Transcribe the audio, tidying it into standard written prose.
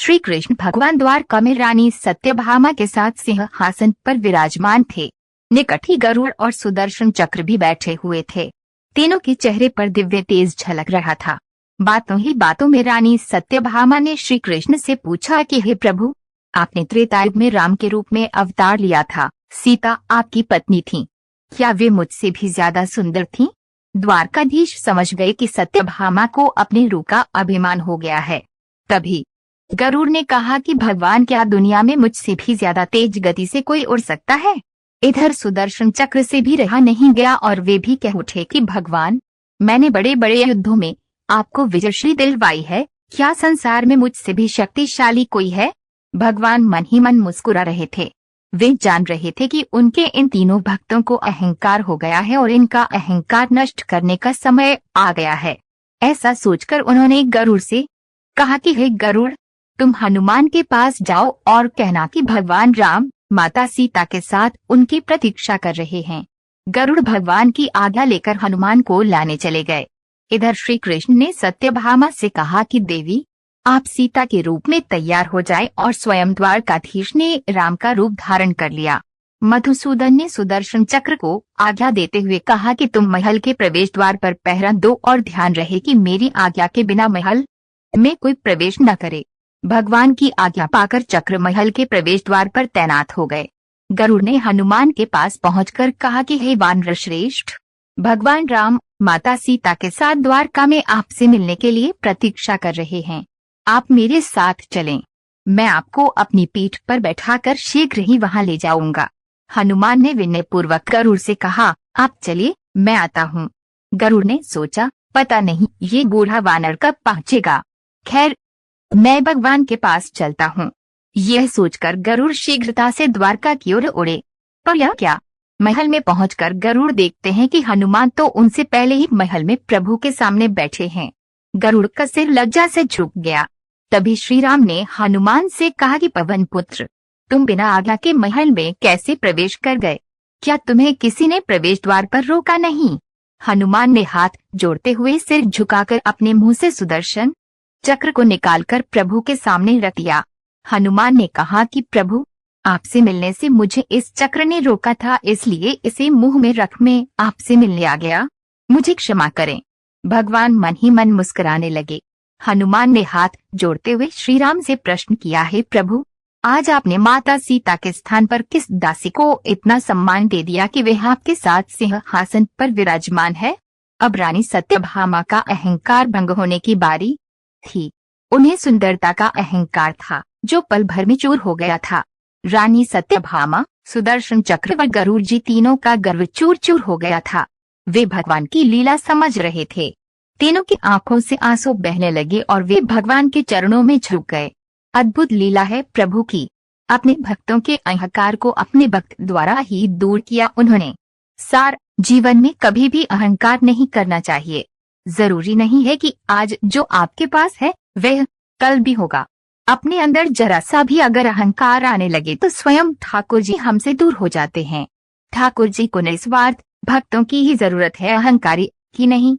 श्री कृष्ण भगवान द्वारका में रानी सत्यभामा के साथ सिंहासन पर विराजमान थे। निकट ही गरुड़ और सुदर्शन चक्र भी बैठे हुए थे। तीनों के चेहरे पर दिव्य तेज झलक रहा था। बातों ही बातों में रानी सत्यभामा ने श्री कृष्ण से पूछा कि हे प्रभु, आपने त्रेता युग में राम के रूप में अवतार लिया था। सीता आपकी पत्नी थी, क्या वे मुझसे भी ज्यादा सुंदर थीं? द्वारकाधीश समझ गए कि सत्यभामा को अपने रूप का अभिमान हो गया है। तभी गरुड़ ने कहा कि भगवान, क्या दुनिया में मुझसे भी ज्यादा तेज गति से कोई उड़ सकता है? इधर सुदर्शन चक्र से भी रहा नहीं गया और वे भी कह उठे कि भगवान, मैंने बड़े बड़े युद्धों में आपको विजयश्री दिलवाई है, क्या संसार में मुझसे भी शक्तिशाली कोई है? भगवान मन ही मन मुस्कुरा रहे थे। वे जान रहे थे कि उनके इन तीनों भक्तों को अहंकार हो गया है और इनका अहंकार नष्ट करने का समय आ गया है। ऐसा सोचकर उन्होंने गरुड़ से कहा कि हे गरुड़, तुम हनुमान के पास जाओ और कहना कि भगवान राम माता सीता के साथ उनकी प्रतीक्षा कर रहे हैं। गरुड़ भगवान की आज्ञा लेकर हनुमान को लाने चले गए। इधर श्री कृष्ण ने सत्यभामा से कहा कि देवी, आप सीता के रूप में तैयार हो जाए और स्वयं द्वारकाधीश ने राम का रूप धारण कर लिया। मधुसूदन ने सुदर्शन चक्र को आज्ञा देते हुए कहा कि तुम महल के प्रवेश द्वार पर पहरा दो और ध्यान रहे कि मेरी आज्ञा के बिना महल में कोई प्रवेश न करे। भगवान की आज्ञा पाकर चक्र महल के प्रवेश द्वार पर तैनात हो गए। गरुड़ ने हनुमान के पास पहुंचकर कहा कि हे वानर श्रेष्ठ, भगवान राम माता सीता के साथ द्वारका में आपसे मिलने के लिए प्रतीक्षा कर रहे हैं। आप मेरे साथ चलें, मैं आपको अपनी पीठ पर बैठाकर शीघ्र ही वहां ले जाऊंगा। हनुमान ने विनयपूर्वक गरुड़ से कहा, आप चलिए, मैं आता हूँ। गरुड़ ने सोचा, पता नहीं ये बूढ़ा वानर कब पहुँचेगा। खैर, मैं भगवान के पास चलता हूँ। यह सोचकर गरुड़ शीघ्रता से द्वारका की ओर उड़े। पर यह क्या, महल में पहुंचकर गरुड़ देखते हैं कि हनुमान तो उनसे पहले ही महल में प्रभु के सामने बैठे हैं। गरुड़ का सिर लज्जा से झुक गया। तभी श्री राम ने हनुमान से कहा कि पवन पुत्र, तुम बिना आज्ञा के महल में कैसे प्रवेश कर गए? क्या तुम्हें किसी ने प्रवेश द्वार पर रोका नहीं? हनुमान ने हाथ जोड़ते हुए सिर झुकाकर अपने मुंह से सुदर्शन चक्र को निकालकर प्रभु के सामने रख दिया। हनुमान ने कहा कि प्रभु, आपसे मिलने से मुझे इस चक्र ने रोका था, इसलिए इसे मुंह में रख मैं आपसे मिलने आ गया, मुझे क्षमा करें। भगवान मन ही मन मुस्कुराने लगे। हनुमान ने हाथ जोड़ते हुए श्री राम से प्रश्न किया, हे प्रभु, आज आपने माता सीता के स्थान पर किस दासी को इतना सम्मान दे दिया कि वे आपके साथ सिंहासन पर विराजमान है? अब रानी सत्यभामा का अहंकार भंग होने की बारी थी। उन्हें सुंदरता का अहंकार था जो पल भर में चूर हो गया था। रानी सत्यभामा, सुदर्शन चक्र व गरुड़ जी तीनों का गर्व चूर चूर हो गया था। वे भगवान की लीला समझ रहे थे। तीनों की आंखों से आंसू बहने लगे और वे भगवान के चरणों में झुक गए। अद्भुत लीला है प्रभु की। अपने भक्तों के अहंकार को अपने भक्त द्वारा ही दूर किया उन्होंने। सार जीवन में कभी भी अहंकार नहीं करना चाहिए। जरूरी नहीं है कि आज जो आपके पास है वह कल भी होगा। अपने अंदर जरा सा भी अगर अहंकार आने लगे तो स्वयं ठाकुर जी हमसे दूर हो जाते हैं। ठाकुर जी को निस्वार्थ भक्तों की ही जरूरत है, अहंकारी की नहीं।